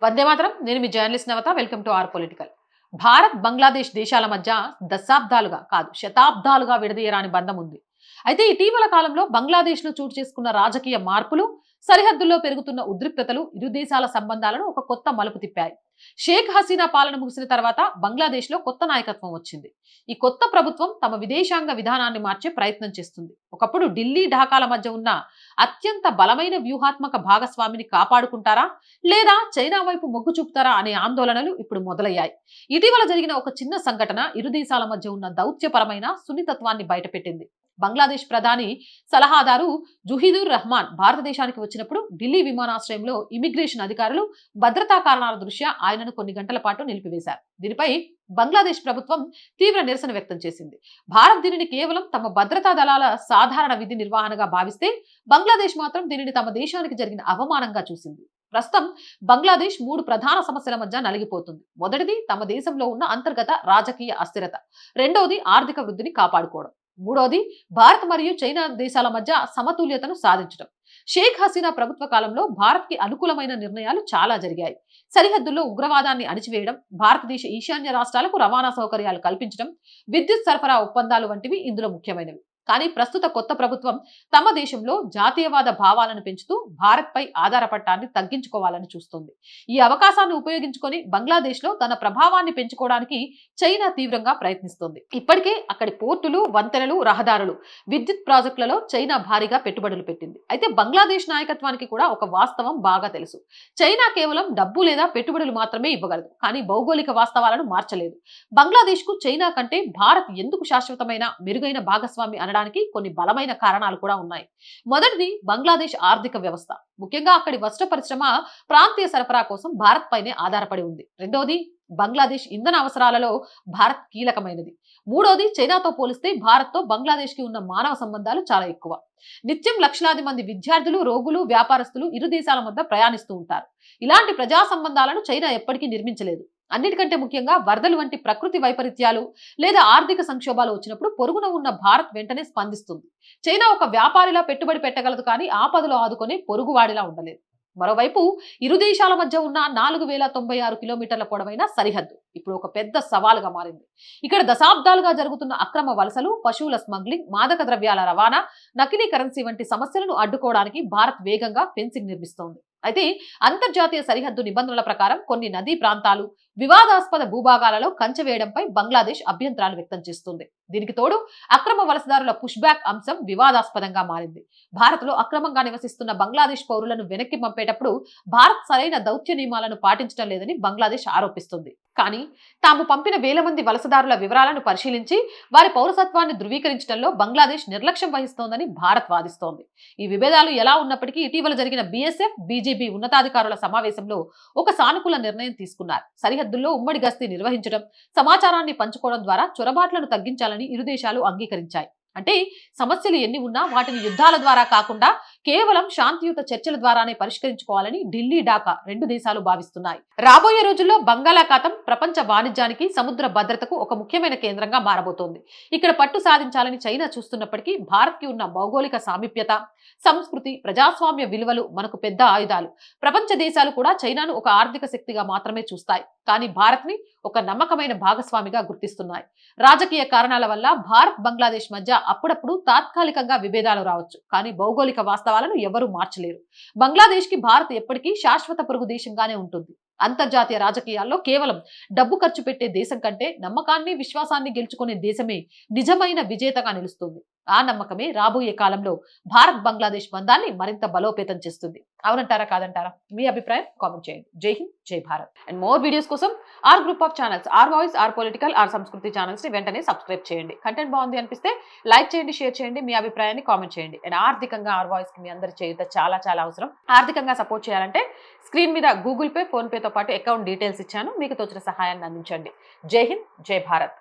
వందే మాత్రం. నేను మీ journalist Navatha. Welcome to our political. Bharat Bangladesh దేశాల మధ్య దశాబ్దాలుగా కాదు శతాబ్దాలుగా విడదీయరాని బంధం ఉంది. అయితే ఇటీవల కాలంలో బంగ్లాదేశ్ లో చోటు చేసుకున్న రాజకీయ మార్పులు, సరిహద్దుల్లో పెరుగుతున్న ఉద్రిక్తతలు ఇరు దేశాల సంబంధాలను ఒక కొత్త మలుపు తిప్పాయి. షేక్ హసీనా పాలన ముగిసిన తర్వాత బంగ్లాదేశ్ లో కొత్త నాయకత్వం వచ్చింది. ఈ కొత్త ప్రభుత్వం తమ విదేశాంగ విధానాన్ని మార్చే ప్రయత్నం చేస్తుంది. ఒకప్పుడు ఢిల్లీ ఢాకాల మధ్య ఉన్న అత్యంత బలమైన వ్యూహాత్మక భాగస్వామిని కాపాడుకుంటారా లేదా చైనా వైపు మొగ్గు చూపుతారా అనే ఆందోళనలు ఇప్పుడు మొదలయ్యాయి. ఇటీవల జరిగిన ఒక చిన్న సంఘటన ఇరు దేశాల మధ్య ఉన్న దౌత్యపరమైన సున్నితత్వాన్ని బయటపెట్టింది. బంగ్లాదేశ్ ప్రధాని సలహాదారు జుహీదుర్ రహమాన్ భారతదేశానికి వచ్చినప్పుడు ఢిల్లీ విమానాశ్రయంలో ఇమిగ్రేషన్ అధికారులు భద్రతా కారణాల దృష్ట్యా ఆయనను కొన్ని గంటల పాటు నిలిపివేశారు. దీనిపై బంగ్లాదేశ్ ప్రభుత్వం తీవ్ర నిరసన వ్యక్తం చేసింది. భారత్ దీనిని కేవలం తమ భద్రతా దళాల సాధారణ విధి నిర్వహణగా భావిస్తే, బంగ్లాదేశ్ మాత్రం దీనిని తమ దేశానికి జరిగిన అవమానంగా చూసింది. ప్రస్తుతం బంగ్లాదేశ్ 3 ప్రధాన సమస్యల మధ్య నలిగిపోతుంది. మొదటిది తమ దేశంలో ఉన్న అంతర్గత రాజకీయ అస్థిరత, రెండవది ఆర్థిక వృద్ధిని కాపాడుకోవడం, మూడోది భారత్ మరియు చైనా దేశాల మధ్య సమతుల్యతను సాధించడం. షేక్ హసీనా ప్రభుత్వ కాలంలో భారత్ కి అనుకూలమైన నిర్ణయాలు చాలా జరిగాయి. సరిహద్దుల్లో ఉగ్రవాదాన్ని అణిచివేయడం, భారతదేశ ఈశాన్య రాష్ట్రాలకు రవాణా సౌకర్యాలు కల్పించడం, విద్యుత్ సరఫరా ఒప్పందాలు వంటివి ఇందులో ముఖ్యమైనవి. కానీ ప్రస్తుత కొత్త ప్రభుత్వం తమ దేశంలో జాతీయవాద భావాలను పెంచుతూ భారత్ పై ఆధారపడటాన్ని తగ్గించుకోవాలని చూస్తుంది. ఈ అవకాశాన్ని ఉపయోగించుకొని బంగ్లాదేశ్ లో తన ప్రభావాన్ని పెంచుకోవడానికి చైనా తీవ్రంగా ప్రయత్నిస్తోంది. ఇప్పటికే అక్కడి పోర్టులు, వంతెనలు, రహదారులు, విద్యుత్ ప్రాజెక్టులలో చైనా భారీగా పెట్టుబడులు పెట్టింది. అయితే బంగ్లాదేశ్ నాయకత్వానికి కూడా ఒక వాస్తవం బాగా తెలుసు. చైనా కేవలం డబ్బు లేదా పెట్టుబడులు మాత్రమే ఇవ్వగలదు, కానీ భౌగోళిక వాస్తవాలను మార్చలేదు. బంగ్లాదేశ్ కు చైనా కంటే భారత్ ఎందుకు శాశ్వతమైన మెరుగైన భాగస్వామి అనడానికి కొన్ని బలమైన కారణాలు కూడా ఉన్నాయి. మొదటిది బంగ్లాదేశ్ ఆర్థిక వ్యవస్థ. ముఖ్యంగా అక్కడి వస్త్ర పరిశ్రమ ప్రాంతీయ సరఫరా కోసం భారత్ పైనే ఆధారపడి ఉంది. రెండోది బంగ్లాదేశ్ ఇంధన అవసరాలలో భారత్ కీలకమైనది. మూడోది చైనాతో పోలిస్తే భారత్ తో బంగ్లాదేశ్ కి ఉన్న మానవ సంబంధాలు చాలా ఎక్కువ. నిత్యం లక్షలాది మంది విద్యార్థులు, రోగులు, వ్యాపారస్తులు ఇరు దేశాల మధ్య ప్రయాణిస్తూ ఉంటారు. ఇలాంటి ప్రజా సంబంధాలను చైనా ఎప్పటికీ నిర్మించలేదు. అన్నిటికంటే ముఖ్యంగా వరదలు వంటి ప్రకృతి వైపరీత్యాలు లేదా ఆర్థిక సంక్షోభాలు వచ్చినప్పుడు పొరుగున ఉన్న భారత్ వెంటనే స్పందిస్తుంది. చైనా ఒక వ్యాపారిలా పెట్టుబడి పెట్టగలదు, కానీ ఆపదలో ఆదుకునే పొరుగువాడిలా ఉండలేదు. మరోవైపు ఇరు దేశాల మధ్య ఉన్న 4096 కిలోమీటర్ల పొడవైన సరిహద్దు ఇప్పుడు ఒక పెద్ద సవాలుగా మారింది. ఇక్కడ దశాబ్దాలుగా జరుగుతున్న అక్రమ వలసలు, పశువుల స్మగ్లింగ్, మాదక ద్రవ్యాల రవాణా, నకిలీ కరెన్సీ వంటి సమస్యలను అడ్డుకోవడానికి భారత్ వేగంగా ఫెన్సింగ్ నిర్మిస్తోంది. అయితే అంతర్జాతీయ సరిహద్దు నిబంధనల ప్రకారం కొన్ని నదీ ప్రాంతాలు, వివాదాస్పద భూభాగాలలో కంచె వేయడంపై బంగ్లాదేశ్ అభ్యంతరాలు వ్యక్తం చేస్తుంది. దీనికి తోడు అక్రమ వలసదారుల పుష్ బ్యాక్ అంశం వివాదాస్పదంగా మారింది. భారత్ లో అక్రమంగా నివసిస్తున్న బంగ్లాదేశ్ పౌరులను వెనక్కి పంపేటప్పుడు భారత్ సరైన దౌత్య నియమాలను పాటించడం లేదని బంగ్లాదేశ్ ఆరోపిస్తుంది. కానీ తాము పంపిన వేల మంది వలసదారుల వివరాలను పరిశీలించి వారి పౌరసత్వాన్ని ధృవీకరించడంలో బంగ్లాదేశ్ నిర్లక్ష్యం వహిస్తోందని భారత్ వాదిస్తోంది. ఈ విభేదాలు ఎలా ఉన్నప్పటికీ ఇటీవల జరిగిన బీఎస్ఎఫ్, బీజేపీ ఉన్నతాధికారుల సమావేశంలో ఒక సానుకూల నిర్ణయం తీసుకున్నారు. సరిహద్దుల్లో ఉమ్మడి గస్తీ నిర్వహించడం, సమాచారాన్ని పంచుకోవడం ద్వారా చొరబాట్లను తగ్గించాలని ఇరు దేశాలు అంగీకరించాయి. అంటే సమస్యలు ఎన్ని ఉన్నా వాటిని యుద్ధాల ద్వారా కాకుండా కేవలం శాంతియుత చర్చల ద్వారానే పరిష్కరించుకోవాలని ఢిల్లీ, ఢాకా రెండు దేశాలు భావిస్తున్నాయి. రాబోయే రోజుల్లో బంగాళాఖాతం ప్రపంచ వాణిజ్యానికి, సముద్ర భద్రతకు ఒక ముఖ్యమైన కేంద్రంగా మారబోతోంది. ఇక్కడ పట్టు సాధించాలని చైనా చూస్తున్నప్పటికీ భారత్ కి ఉన్న భౌగోళిక సామీప్యత, సంస్కృతి, ప్రజాస్వామ్య విలువలు మనకు పెద్ద ఆయుధాలు. ప్రపంచ దేశాలు కూడా చైనాను ఒక ఆర్థిక శక్తిగా మాత్రమే చూస్తాయి, కానీ భారత్ ని ఒక నమ్మకమైన భాగస్వామిగా గుర్తిస్తున్నాయి. రాజకీయ కారణాల వల్ల భారత్, బంగ్లాదేశ్ మధ్య అప్పుడప్పుడు తాత్కాలికంగా విభేదాలు రావచ్చు, కానీ భౌగోళిక వాస్తవాలను ఎవరూ మార్చలేరు. బంగ్లాదేశ్ కి భారత్ ఎప్పటికీ శాశ్వత పొరుగు దేశంగానే ఉంటుంది. అంతర్జాతీయ రాజకీయాల్లో కేవలం డబ్బు ఖర్చు పెట్టే దేశం కంటే నమ్మకాన్ని, విశ్వాసాన్ని గెలుచుకునే దేశమే నిజమైన విజేతగా నిలుస్తుంది. ఆ నమ్మకమే రాబోయే కాలంలో భారత్ బంగ్లాదేశ్ బంధాన్ని మరింత బలోపేతం చేస్తుంది. అవునంటారా, కాదంటారా? మీ అభిప్రాయం కామెంట్ చేయండి. జై హింద్, జై భారత్. అండ్ మోర్ వీడియోస్ కోసం R group of channels, R voice, R political, R Samskriti channels ని వెంటనే సబ్స్క్రైబ్ చేయండి. కంటెంట్ బాగుంది అనిపిస్తే లైక్ చేయండి, షేర్ చేయండి, మీ అభిప్రాయాన్ని కామెంట్ చేయండి. అండ్ ఆర్థికంగా ఆర్ వాయిస్ కి మీ అందరి చేయుత చాలా చాలా అవసరం. ఆర్థికంగా సపోర్ట్ చేయాలంటే స్క్రీన్ మీద గూగుల్ పే, ఫోన్ పేతో పాటు అకౌంట్ డీటెయిల్స్ ఇచ్చాను. మీకు తోచిన సహాయాన్ని అందించండి. జై హింద్, జై భారత్.